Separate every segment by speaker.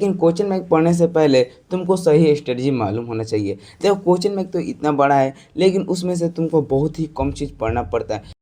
Speaker 1: लेकिन question bank पढ़ने से पहले तुमको सही स्ट्रेटजी मालूम होना चाहिए। देखो क्वेश्चन बैंक तो इतना बड़ा है, लेकिन उसमें से तुमको बहुत ही कम चीज़ पढ़ना पड़ता है।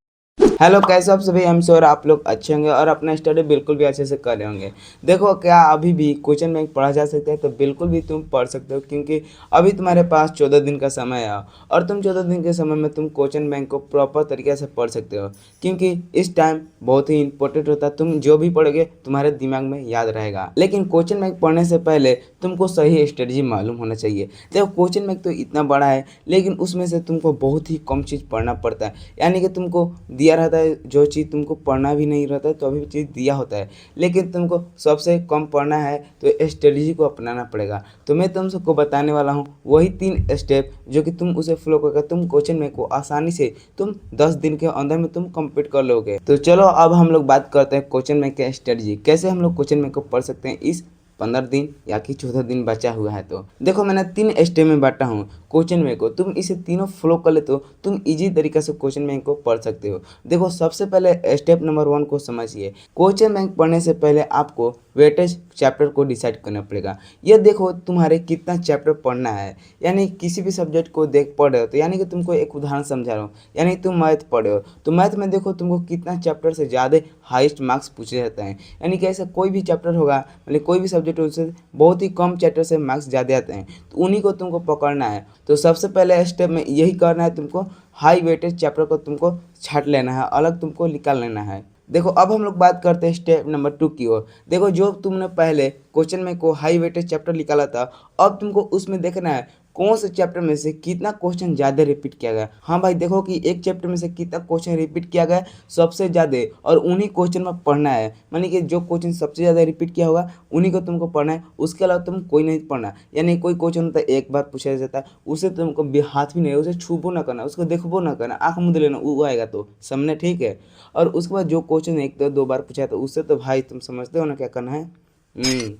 Speaker 1: हेलो, कैसे हो आप सभी? हम श्योर आप लोग अच्छे होंगे और अपना स्टडी बिल्कुल भी अच्छे से कर रहे होंगे। देखो, क्या अभी भी क्वेश्चन बैंक पढ़ा जा सकता है? तो बिल्कुल भी तुम पढ़ सकते हो, क्योंकि अभी तुम्हारे पास 14 दिन का समय है और तुम 14 दिन के समय में तुम क्वेश्चन बैंक को प्रॉपर तरीके से पढ़ सकते हो, क्योंकि इस टाइम बहुत ही इंपॉर्टेंट होता है। तुम जो भी पढ़ोगे तुम्हारे दिमाग में याद रहेगा। लेकिन क्वेश्चन बैंक पढ़ने से पहले तुमको सही स्ट्रेटजी मालूम होना चाहिए। देखो क्वेश्चन बैंक तो इतना बड़ा है, लेकिन उसमें से तुमको बहुत ही कम चीज़ पढ़ना पड़ता है। यानी कि तुमको दिया रहता है जो चीज़ तुमको पढ़ना भी नहीं रहता है, तो अभी चीज़ दिया होता है, लेकिन तुमको सबसे कम पढ़ना है तो स्ट्रेटजी को अपनाना पड़ेगा। तो मैं तुम सबको बताने वाला हूँ वही 3 स्टेप, जो कि तुम उसे फॉलो करके तुम क्वेश्चन बैंक को आसानी से तुम 10 दिन के अंदर में तुम कंप्लीट कर लोगे। तो चलो अब हम लोग बात करते हैं क्वेश्चन बैंक के स्ट्रेटजी, कैसे हम लोग क्वेश्चन बैंक को पढ़ सकते हैं इस 15 दिन या कि 14 दिन बचा हुआ है। तो देखो, मैंने 3 स्टेप में बांटा हूँ क्वेश्चन बैंक को। तुम इसे तीनों फॉलो कर ले तो तुम इजी तरीके से क्वेश्चन बैंक को पढ़ सकते हो। देखो, सबसे पहले स्टेप नंबर 1 को समझिए। क्वेश्चन बैंक पढ़ने से पहले आपको वेटेज चैप्टर को डिसाइड करना पड़ेगा। ये देखो तुम्हारे कितना चैप्टर पढ़ना है। यानी किसी भी सब्जेक्ट को देख पढ़ रहे हो, तो यानी कि तुमको एक उदाहरण समझा रहा हूँ। यानी तुम मैथ पढ़ रहे हो, तो मैथ में देखो तुमको कितना चैप्टर से ज़्यादा हाईएस्ट मार्क्स पूछे जाते हैं। यानी कि ऐसा कोई भी चैप्टर होगा, मतलब कोई भी सब्जेक्ट, उससे बहुत ही कम चैप्टर से मार्क्स ज़्यादा आते हैं, तो उन्हीं को तुमको पकड़ना है। तो सबसे पहले स्टेप में यही करना है तुमको, हाई वेटेज चैप्टर को तुमको छांट लेना है, अलग तुमको निकाल लेना है। देखो, अब हम लोग बात करते हैं स्टेप नंबर 2 की ओर। देखो, जो तुमने पहले क्वेश्चन में को हाई वेटेज चैप्टर निकाला था, अब तुमको उसमें देखना है कौन से चैप्टर में से कितना क्वेश्चन ज़्यादा रिपीट किया गया। हाँ भाई, देखो कि एक चैप्टर में से कितना क्वेश्चन रिपीट किया गया सबसे ज़्यादा, और उन्हीं क्वेश्चन में पढ़ना है। मानी कि जो क्वेश्चन सबसे ज़्यादा रिपीट किया होगा उन्हीं को तुमको पढ़ना है, उसके अलावा तुम कोई नहीं पढ़ना। यानी कोई क्वेश्चन होता है एक बार पूछा जाता है, उसे तुमको हाथ भी नहीं, उसे छूबो ना करना, उसको देखबो ना करना, आँख मूंद लेना, वो आएगा तो सामने, ठीक है। और उसके बाद जो क्वेश्चन एक तो 2 बार पूछा है, तो उससे तो भाई तुम समझते हो ना क्या करना है।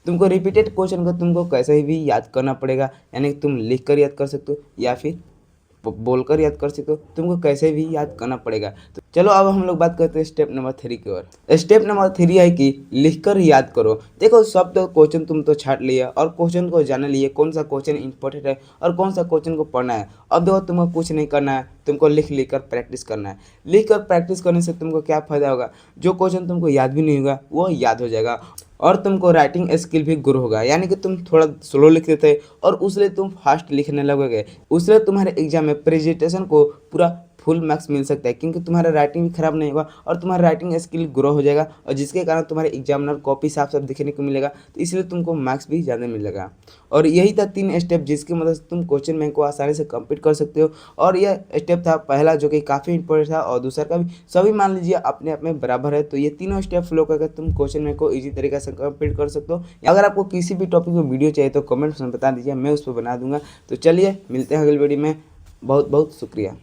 Speaker 1: तुमको रिपीटेड क्वेश्चन को तुमको कैसे भी याद करना पड़ेगा। यानी कि तुम लिख कर याद कर सकते हो या फिर बोलकर याद कर सकते हो, तुमको कैसे भी याद करना पड़ेगा। तो चलो अब हम लोग बात करते हैं स्टेप नंबर 3 की ओर। स्टेप नंबर 3 है कि लिखकर याद करो। देखो, सब तो क्वेश्चन तुम तो छाट लिया और क्वेश्चन को जान लिए कौन सा क्वेश्चन इंपॉर्टेंट है और कौन सा क्वेश्चन को पढ़ना है। अब देखो, तुमको कुछ नहीं करना है, तुमको लिख कर प्रैक्टिस करना है। लिख कर प्रैक्टिस करने से तुमको क्या फ़ायदा होगा, जो क्वेश्चन तुमको याद भी नहीं होगा वो याद हो जाएगा, और तुमको राइटिंग स्किल भी ग्रो होगा। यानी कि तुम थोड़ा स्लो लिखते थे और उसलिए तुम फास्ट लिखने लगोगे, उसलिए तुम्हारे एग्जाम में प्रेजेंटेशन को पूरा फुल मार्क्स मिल सकता है, क्योंकि तुम्हारा राइटिंग भी खराब नहीं होगा और तुम्हारा राइटिंग स्किल ग्रो हो जाएगा, और जिसके कारण तुम्हारे एग्जामिनर कॉपी साफ साफ दिखने को मिलेगा, तो इसलिए तुमको मार्क्स भी ज़्यादा मिलेगा। और यही था 3 स्टेप जिसकी मदद से तुम क्वेश्चन बैंक को आसानी से कंप्लीट कर सकते हो। और यह स्टेप था पहला, जो कि काफ़ी इंपॉर्टेंट था, और दूसरा का भी सभी मान लीजिए अपने आप में बराबर है। तो ये तीनों स्टेप फॉलो करके तुम क्वेश्चन बैंक को ईजी तरीके से कंप्लीट कर सकते हो। अगर आपको किसी भी टॉपिक में वीडियो चाहिए तो कमेंट्स में बता दीजिए, मैं उस पर बना दूंगा। तो चलिए मिलते हैं अगली वीडियो में। बहुत बहुत शुक्रिया।